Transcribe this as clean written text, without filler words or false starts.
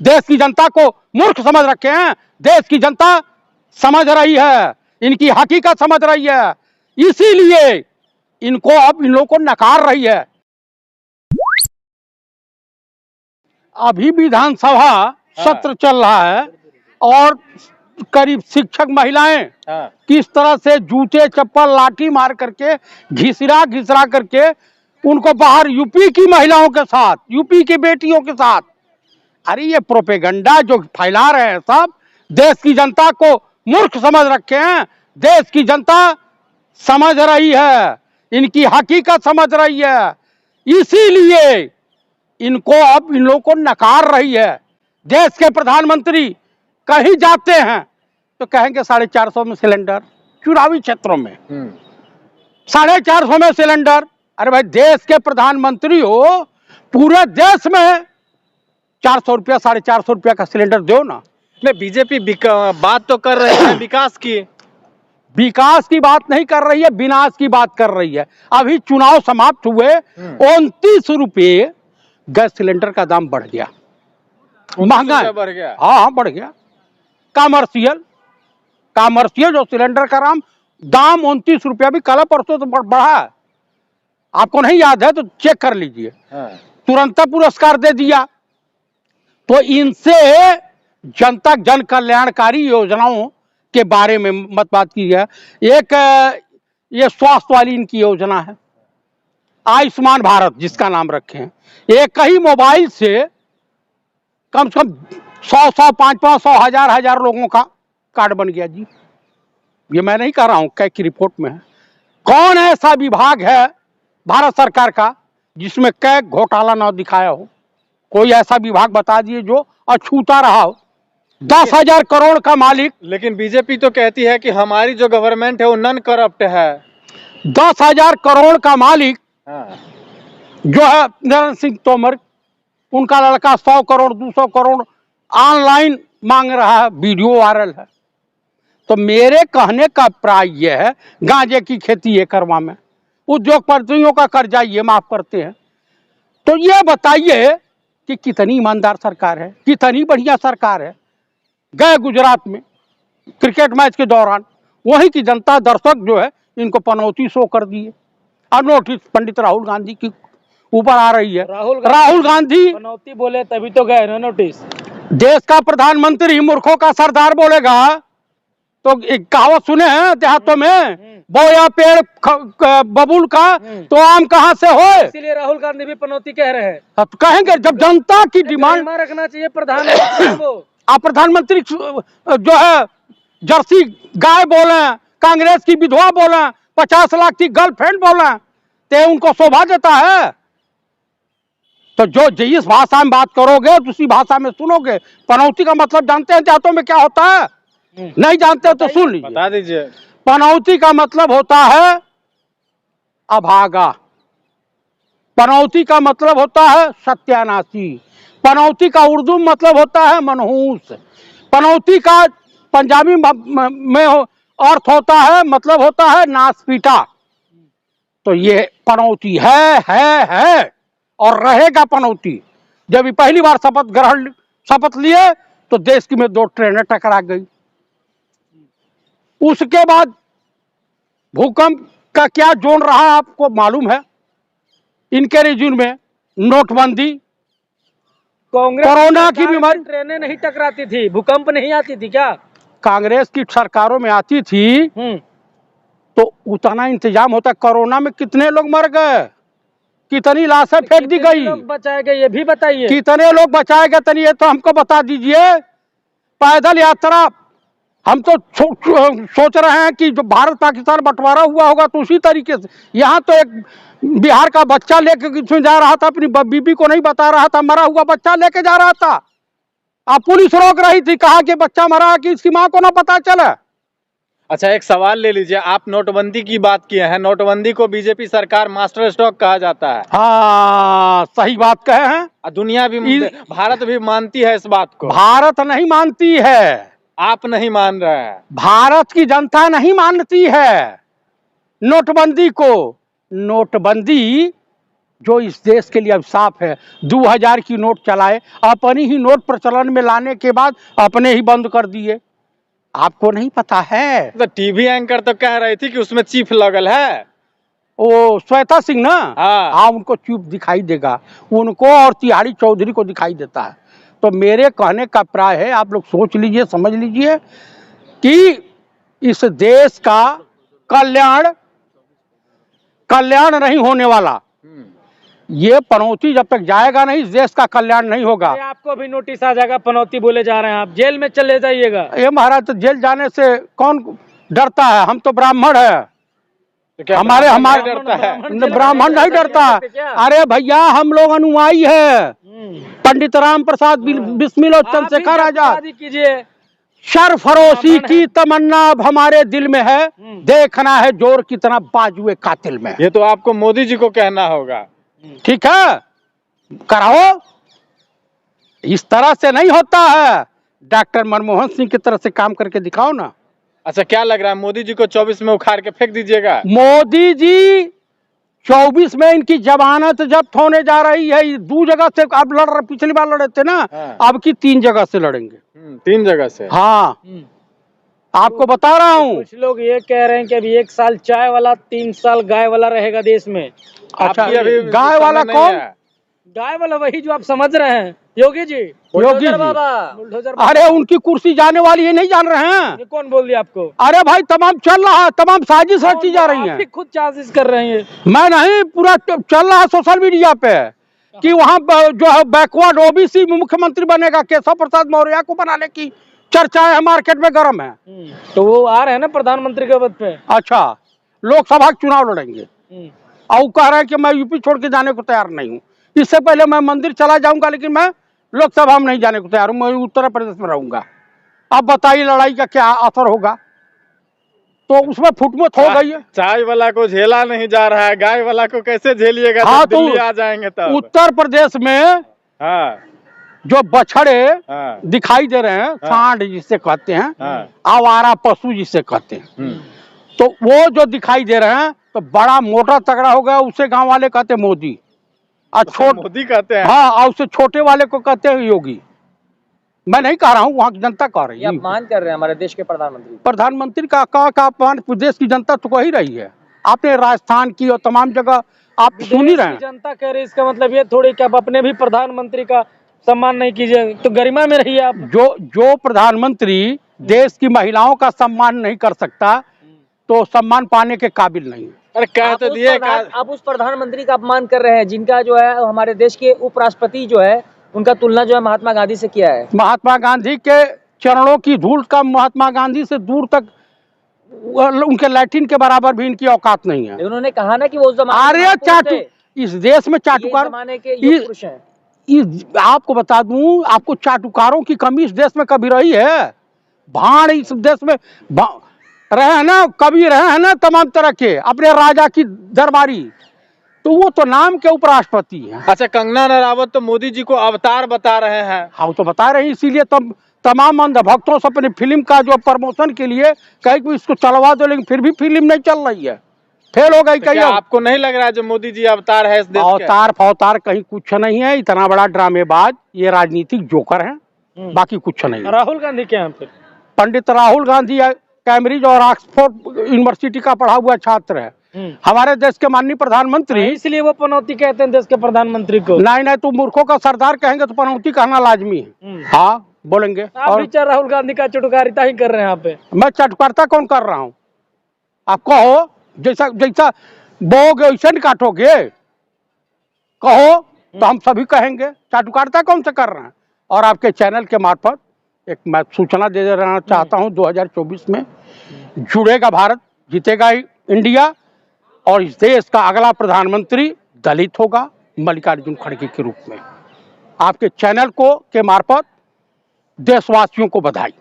देश की जनता को मूर्ख समझ रखे हैं। देश की जनता समझ रही है, इनकी हकीकत समझ रही है, इसीलिए इनको अब इन लोगों को नकार रही है। अभी विधानसभा सत्र चल रहा है और करीब शिक्षक महिलाएं किस तरह से जूते चप्पल लाठी मार करके घिसरा करके उनको बाहर, यूपी की महिलाओं के साथ, यूपी की बेटियों के साथ, अरे ये प्रोपेगेंडा जो फैला रहे हैं सब, देश की जनता को मूर्ख समझ रखे हैं। देश की जनता समझ रही है, इनकी हकीकत समझ रही है, इसीलिए इनको अब इन लोगों को नकार रही है। देश के प्रधानमंत्री कहीं जाते हैं तो कहेंगे 450 में सिलेंडर, चुनावी क्षेत्रों में 450 में सिलेंडर। अरे भाई, देश के प्रधानमंत्री हो, पूरे देश में 400 रुपया 450 रुपया का सिलेंडर दो ना। नहीं, बीजेपी बात तो कर रहे हैं विकास की। विकास की बात नहीं कर रही है, विनाश की बात कर रही है। अभी चुनाव समाप्त हुए, 29 रुपये गैस सिलेंडर का दाम बढ़ गया, महंगा बढ़ गया। हाँ बढ़ गया। कमर्शियल जो सिलेंडर का दाम 29 रुपया भी कल परसों तो बढ़ा है। आपको नहीं याद है तो चेक कर लीजिए। तुरंत पुरस्कार दे दिया। तो इनसे जनता जन कल्याणकारी योजनाओं के बारे में मत बात की है। एक ये स्वास्थ्य वाली इनकी योजना है, आयुष्मान भारत जिसका नाम रखे हैं। एक ही मोबाइल से कम से कम 100 500 1000 लोगों का कार्ड बन गया जी। ये मैं नहीं कह रहा हूं, कैग की रिपोर्ट में है। कौन ऐसा विभाग है भारत सरकार का जिसमें कैग घोटाला ना दिखाया हो? कोई ऐसा विभाग बता दिए जो अछूता रहा हो। 10,000 करोड़ का मालिक। लेकिन बीजेपी तो कहती है कि हमारी जो गवर्नमेंट है वो नॉन करप्ट है। 10,000 करोड़ का मालिक जो है नरेंद्र सिंह तोमर, उनका लड़का 100 करोड़ 200 करोड़ ऑनलाइन मांग रहा है, वीडियो वायरल है। तो मेरे कहने का प्राय यह है, गांजे की खेती एकरवा में उद्योगपतियों का कर्जा ये माफ करते हैं। तो ये बताइए कि कितनी ईमानदार सरकार है, कितनी बढ़िया सरकार है। गए गुजरात में क्रिकेट मैच के दौरान वहीं की जनता, दर्शक जो है, इनको पनौती शो कर दिए। अब नोटिस पंडित राहुल गांधी की ऊपर आ रही है। राहुल गांधी पनौती बोले तभी तो गए ना नोटिस। देश का प्रधानमंत्री मूर्खों का सरदार बोलेगा तो एक कहावत सुने हैं देहातों में, बोया पेड़ बबूल का तो आम कहां से हो। इसीलिए राहुल गांधी भी पनौती कह रहे हैं। तो कहेंगे जब जनता की डिमांड रखना चाहिए प्रधानमंत्री को। आप प्रधानमंत्री जो है जर्सी गाय बोले, कांग्रेस की विधवा बोले, 50 लाख की गर्लफ्रेंड बोले, तो उनको शोभा देता है? तो जो जिस भाषा में बात करोगे दूसरी भाषा में सुनोगे। पनौती का मतलब जानते हैं देहातों में क्या होता है? नहीं जानते तो सुन लीजिए, बता दीजिए। पनौती का मतलब होता है अभागा। पनौती का मतलब होता है सत्यानाशी। पनौती का उर्दू मतलब होता है मनहूस। पनौती का पंजाबी में अर्थ होता है, मतलब होता है नासपीटा। तो ये पनौती है और रहेगा पनौती। जब ये पहली बार शपथ लिए तो देश की में 2 ट्रेनें टकरा गई। उसके बाद भूकंप का क्या जोन रहा आपको मालूम है? इनके रिज्यूम में नोटबंदी, कोरोना की बीमारी। ट्रेनें नहीं टकराती थी, भूकंप नहीं आती थी क्या? कांग्रेस की सरकारों में आती थी तो उतना इंतजाम होता। कोरोना में कितने लोग मर गए, कितनी लाशें फेंक दी गई, लोग बचाए गए ये भी बताइए। कितने लोग बचाए गए तनी ये तो हमको बता दीजिए। पैदल यात्रा, हम तो सोच रहे हैं कि जो भारत पाकिस्तान बंटवारा हुआ होगा तो उसी तरीके से यहाँ तो एक बिहार का बच्चा लेके जा रहा था, अपनी बीबी को नहीं बता रहा था, मरा हुआ बच्चा लेके जा रहा था। अब पुलिस रोक रही थी, कहा कि बच्चा मरा कि इसकी माँ को ना पता चला। अच्छा, एक सवाल ले लीजिए। आप नोटबंदी की बात किए हैं। नोटबंदी को बीजेपी सरकार मास्टर स्ट्रोक कहा जाता है। हाँ, सही बात कहे हैं। दुनिया भी, भारत भी मानती है इस बात को। भारत नहीं मानती है, आप नहीं मान रहे हैं। भारत की जनता नहीं मानती है नोटबंदी को। नोटबंदी जो इस देश के लिए अभिशाप है। 2000 की नोट चलाए, अपनी ही नोट प्रचलन में लाने के बाद अपने ही बंद कर दिए। आपको नहीं पता है? तो टीवी एंकर तो कह रही थी कि उसमें चिप लगल है। ओ श्वेता सिंह ना, हाँ। हाँ उनको चुप दिखाई देगा, उनको और तिहाड़ी चौधरी को दिखाई देता है। तो मेरे कहने का प्राय है, आप लोग सोच लीजिए, समझ लीजिए कि इस देश का कल्याण नहीं होने वाला। ये पनौती जब तक जाएगा नहीं, इस देश का कल्याण नहीं होगा। ये आपको भी नोटिस आ जाएगा, पनौती बोले जा रहे हैं आप, जेल में चले जाइएगा। ये महाराज, तो जेल जाने से कौन डरता है? हम तो ब्राह्मण है, तो हमारे डरता है? ब्राह्मण नहीं डरता। अरे भैया, हम लोग अनुयायी है पंडित राम प्रसाद बिस्मिल और चंद्रशेखर आजाद। कीजिए। सरफरोशी की तमन्ना अब हमारे दिल में है, देखना है जोर कितना बाजुए कातिल में। ये तो आपको मोदी जी को कहना होगा। ठीक है, कराओ। इस तरह से नहीं होता है। डॉक्टर मनमोहन सिंह की तरह से काम करके दिखाओ ना। अच्छा, क्या लग रहा है, मोदी जी को 24 में उखाड़ के फेंक दीजिएगा? मोदी जी 24 में इनकी जमानत जब्त होने जा रही है। 2 जगह से अब लड़ रहे, पिछली बार लड़े थे ना, हाँ। अब की 3 जगह से लड़ेंगे। 3 जगह से? हाँ, आपको बता रहा हूँ। कुछ लोग ये कह रहे हैं कि अभी 1 साल चाय वाला, 3 साल गाय वाला रहेगा देश में। अच्छा, आपकी अभी गाय वाला नहीं कौन? है। गाय वाला वही जो आप समझ रहे हैं, योगी जी। योगी जी। बुलडोजर अरे उनकी कुर्सी जाने वाली है, नहीं जान रहे हैं? ये कौन बोल दिया आपको? अरे भाई, तमाम चल रहा है, तमाम साजिश रची जा रही आप है। ही खुद चार्जेस कर रहे हैं। मैं नहीं, पूरा चल रहा है सोशल मीडिया पे कि वहाँ जो है बैकवर्ड ओबीसी मुख्यमंत्री बनेगा, केशव प्रसाद मौर्य को बनाने की चर्चा है, मार्केट में गर्म है। तो वो आ रहे हैं ना प्रधानमंत्री के पद पे। अच्छा, लोकसभा के चुनाव लड़ेंगे और कह रहे हैं कि मैं यूपी छोड़ के जाने को तैयार नहीं हूँ। इससे पहले मैं मंदिर चला जाऊंगा, लेकिन मैं लोकसभा में नहीं जाने को तैयार हूँ, मैं उत्तर प्रदेश में रहूंगा। अब बताइए लड़ाई का क्या असर होगा? तो उसमें फुटमत हो गई है। चाय वाला को झेला नहीं जा रहा है, गाय वाला को कैसे झेलिएगा? हाँ, जब दिल्ली आ जाएंगे तब। उत्तर प्रदेश में हाँ, जो बछड़े हाँ, दिखाई दे रहे हैं, सांड जिसे कहते हैं, हाँ। आवारा पशु जिसे कहते हैं, तो वो जो दिखाई दे रहे हैं, तो बड़ा मोटा तगड़ा हो गया, उसे गांव वाले कहते हैं मोदी। और मोदी कहते हैं। हाँ, और उससे छोटे वाले को कहते हैं योगी। मैं नहीं कह रहा हूँ, वहाँ की जनता कह रही है। अपमान कर रहे हैं हमारे देश के प्रधानमंत्री का अपमान प्रदेश की जनता तो कह ही रही है। आपने राजस्थान की और तमाम जगह आप सुन ही रहे हैं। जनता कह रही है, इसका मतलब ये थोड़ी कि आप अपने भी प्रधानमंत्री का सम्मान नहीं कीजिए, तो गरिमा में रहिए आप। जो प्रधानमंत्री देश की महिलाओं का सम्मान नहीं कर सकता, तो सम्मान पाने के काबिल नहीं है। अरे कह तो दिए। आप उस प्रधानमंत्री का अपमान कर रहे हैं जिनका जो है हमारे देश के उपराष्ट्रपति जो है, उनका तुलना जो है महात्मा गांधी से किया है। महात्मा गांधी के चरणों की धूल का महात्मा गांधी से दूर तक उनके लैट्रिन के बराबर भी इनकी औकात नहीं है। उन्होंने कहा ना कि वो आर्य चाटू, इस देश में चाटुकार, आपको बता दूं, आपको चाटुकारों की कमी इस देश में कभी रही है? भाड़ इस देश में रहे हैं ना, कभी रहे हैं ना, तमाम तरह के अपने राजा की दरबारी, तो वो तो नाम के उपराष्ट्रपति हैं। अच्छा, कंगना रनावत तो मोदी जी को अवतार बता रहे हैं। हाँ, तो बता रहे हैं, इसीलिए तब तमाम अंधभक्तों से अपनी फिल्म का जो प्रमोशन के लिए कहे कि इसको चलवा दो, लेकिन फिर भी फिल्म नहीं चल रही है, फेल हो गई। तो क्या आपको नहीं लग रहा है जो मोदी जी अवतार है इस देश के? अवतार फवतार कहीं कुछ नहीं है, इतना बड़ा ड्रामेबाज ये राजनीतिक जोकर है, बाकी कुछ नहीं है। राहुल गांधी क्या है? पंडित राहुल गांधी कैम्ब्रिज और ऑक्सफोर्ड यूनिवर्सिटी का पढ़ा हुआ छात्र है, हमारे देश के माननीय प्रधानमंत्री। इसलिए वो पनौती कहते हैं देश के प्रधानमंत्री को। नहीं, तो मूर्खों का सरदार कहेंगे तो पनौती कहना लाजमी है। हाँ, बोलेंगे। और राहुल गांधी का चटुकारिता ही कर रहे हैं यहाँ पे। मैं चटुकारिता कौन कर रहा हूँ? आप कहो, जैसा बोगे वैसे नहीं काटोगे, कहो तो हम सभी कहेंगे। चाटुकारिता कौन सा कर रहे हैं? और आपके चैनल के मार्फत एक मैं सूचना दे देना चाहता हूं, 2024 में जुड़ेगा भारत, जीतेगा इंडिया, और इस देश का अगला प्रधानमंत्री दलित होगा, मल्लिकार्जुन खड़गे के रूप में। आपके चैनल को के मार्फत देशवासियों को बधाई।